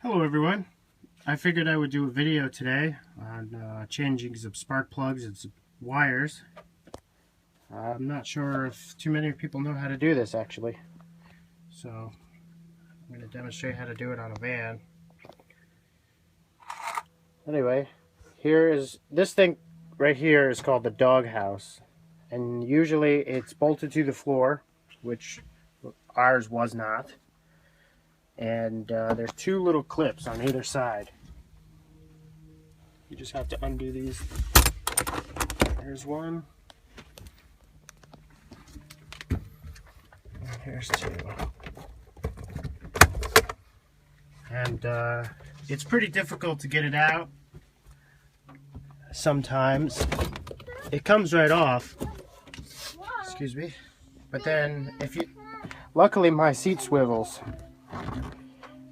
Hello everyone. I figured I would do a video today on changing some spark plugs and some wires. I'm not sure if too many people know how to do this actually. So I'm going to demonstrate how to do it on a van. Anyway, here is this thing right here is called the dog house. And usually it's bolted to the floor, which ours was not. And there's two little clips on either side. You just have to undo these. There's one. And here's two. And it's pretty difficult to get it out. Sometimes it comes right off. Excuse me. But then if you... Luckily my seat swivels.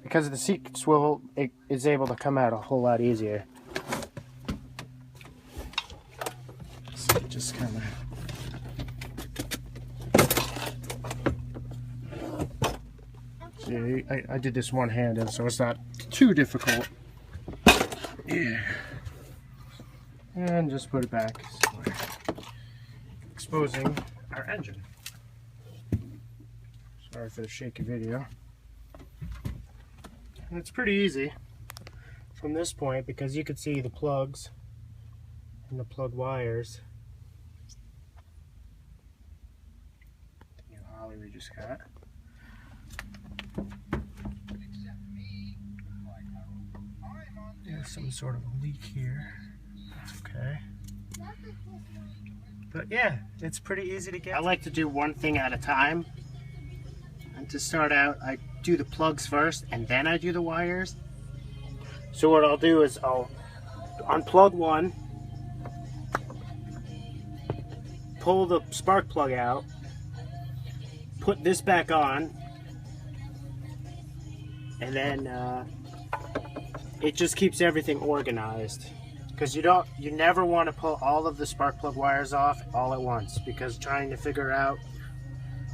Because of the seat swivel, it is able to come out a whole lot easier. So just kind of... See, I did this one-handed, so it's not too difficult. Yeah. And just put it back. So we're exposing our engine. Sorry for the shaky video. And it's pretty easy from this point because you can see the plugs and the plug wires. The new Holly we just got. There's some sort of a leak here. That's okay. But yeah, it's pretty easy to get. I like to do one thing at a time. And to start out, I do the plugs first and then I do the wires. So what I'll do is I'll unplug one, pull the spark plug out, put this back on, and then it just keeps everything organized. Because you never want to pull all of the spark plug wires off all at once, because trying to figure out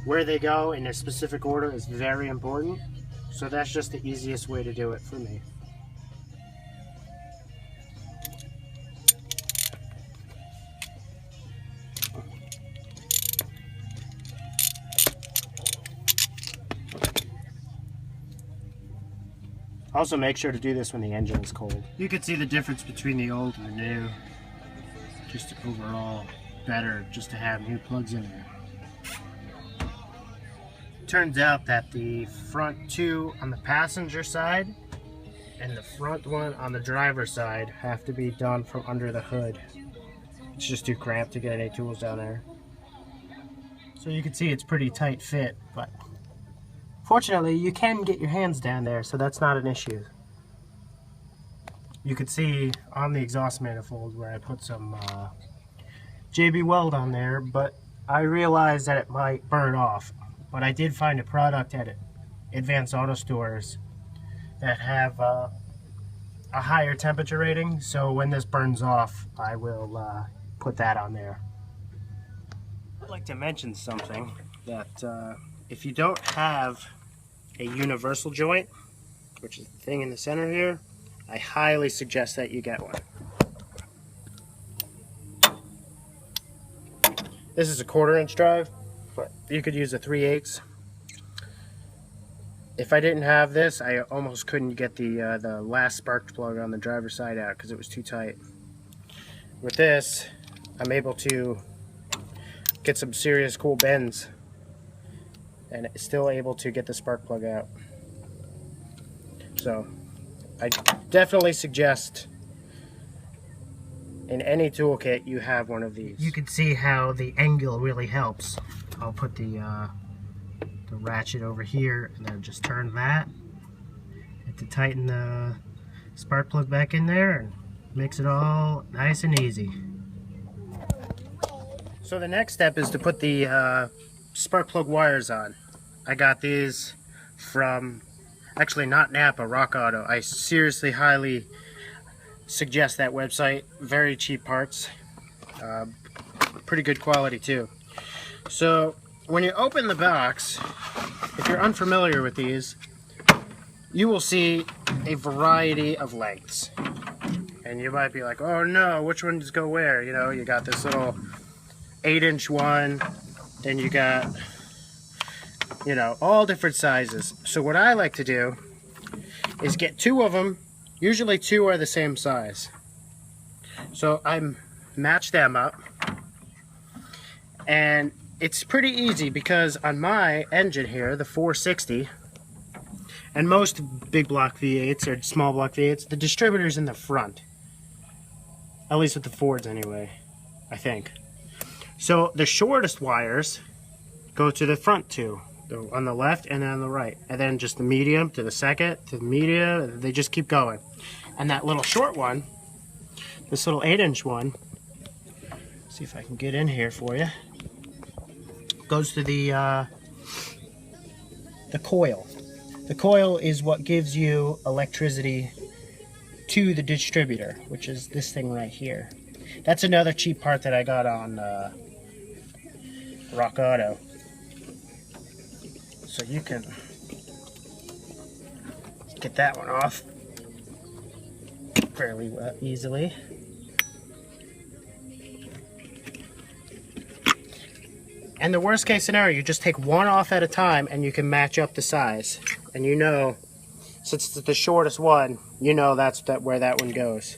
where they go in a specific order is very important. So that's just the easiest way to do it for me. Also make sure to do this when the engine is cold. You can see the difference between the old and the new. Just overall better just to have new plugs in there. Turns out that the front two on the passenger side and the front one on the driver's side have to be done from under the hood. It's just too cramped to get any tools down there. So you can see it's pretty tight fit, but fortunately you can get your hands down there, so that's not an issue. You could see on the exhaust manifold where I put some JB Weld on there, but I realized that it might burn off. But I did find a product at Advanced Auto Stores that have a higher temperature rating, so when this burns off, I will put that on there. I'd like to mention something that if you don't have a universal joint, which is the thing in the center here, I highly suggest that you get one. This is a 1/4 inch drive, but you could use a 3/8. If I didn't have this, I almost couldn't get the last spark plug on the driver's side out because it was too tight. With this, I'm able to get some serious cool bends and still able to get the spark plug out. So I definitely suggest in any toolkit you have one of these. You can see how the angle really helps. I'll put the ratchet over here and then just turn that and to tighten the spark plug back in there and makes it all nice and easy. So the next step is to put the spark plug wires on. I got these from, actually not Napa, Rock Auto. I seriously highly suggest that website. Very cheap parts, pretty good quality too. So when you open the box, if you're unfamiliar with these, you will see a variety of lengths. And you might be like, oh no, which ones go where? You know, you got this little 8-inch one, then you got, you know, all different sizes. So what I like to do is get 2 of them. Usually 2 are the same size. So I match them up. And it's pretty easy because on my engine here, the 460, and most big block V8s or small block V8s, the distributor's in the front. At least with the Fords anyway, I think. So the shortest wires go to the front 2, on the left and on the right. And then just the medium to the second, to the medium, they just keep going. And that little short one, this little 8-inch one, see if I can get in here for you, goes to the coil. The coil is what gives you electricity to the distributor, which is this thing right here. That's another cheap part that I got on Rock Auto. So you can get that one off fairly easily. And the worst case scenario, you just take one off at a time and you can match up the size. And you know, since it's the shortest one, you know that's where that one goes.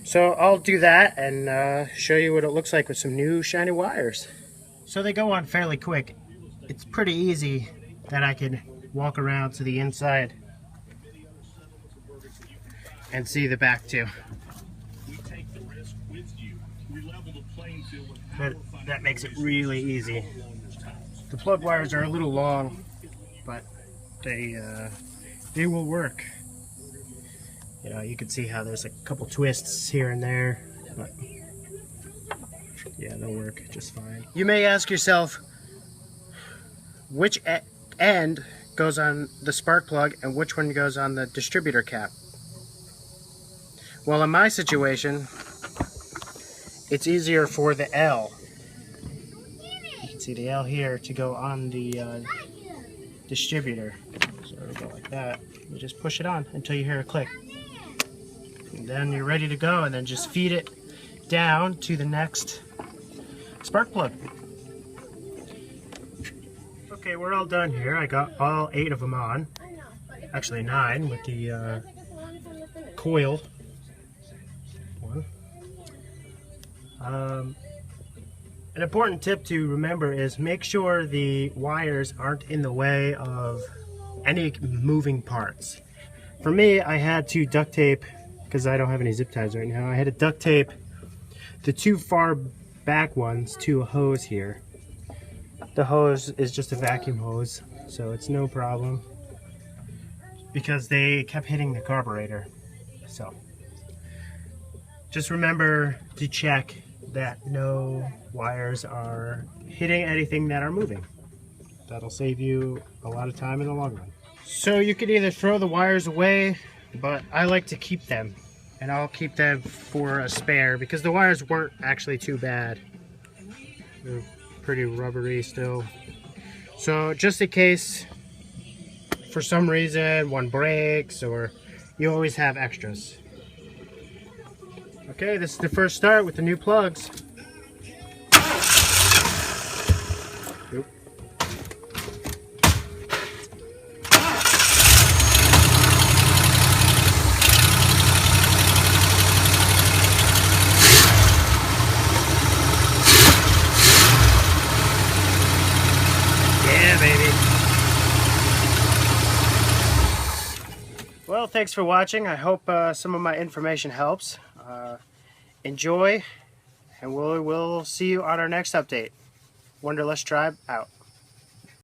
So I'll do that and show you what it looks like with some new shiny wires. So they go on fairly quick. It's pretty easy that I can walk around to the inside and see the back too. But that makes it really easy. The plug wires are a little long, but they will work. You know, you can see how there's a couple twists here and there, but yeah, they'll work just fine. You may ask yourself, which end goes on the spark plug and which one goes on the distributor cap? Well, in my situation, it's easier for the L. You can see the L here to go on the distributor. So it'll go like that. You just push it on until you hear a click. And then you're ready to go, and then just feed it down to the next spark plug. Okay, we're all done here. I got all 8 of them on. Actually 9 with the coil one. An important tip to remember is make sure the wires aren't in the way of any moving parts. For me, I had to duct tape, because I don't have any zip ties right now, I had to duct tape the 2 far back ones to a hose here. The hose is just a vacuum hose, so it's no problem, because they kept hitting the carburetor. So just remember to check that no wires are hitting anything that are moving. That'll save you a lot of time in the long run. So you could either throw the wires away, but I like to keep them, and I'll keep them for a spare because the wires weren't actually too bad. They're pretty rubbery still. So just in case for some reason one breaks, or you always have extras. Okay, this is the first start with the new plugs. Oop. Yeah, baby. Well, thanks for watching. I hope some of my information helps. Enjoy, and we'll see you on our next update. Wanderlust Tribe out.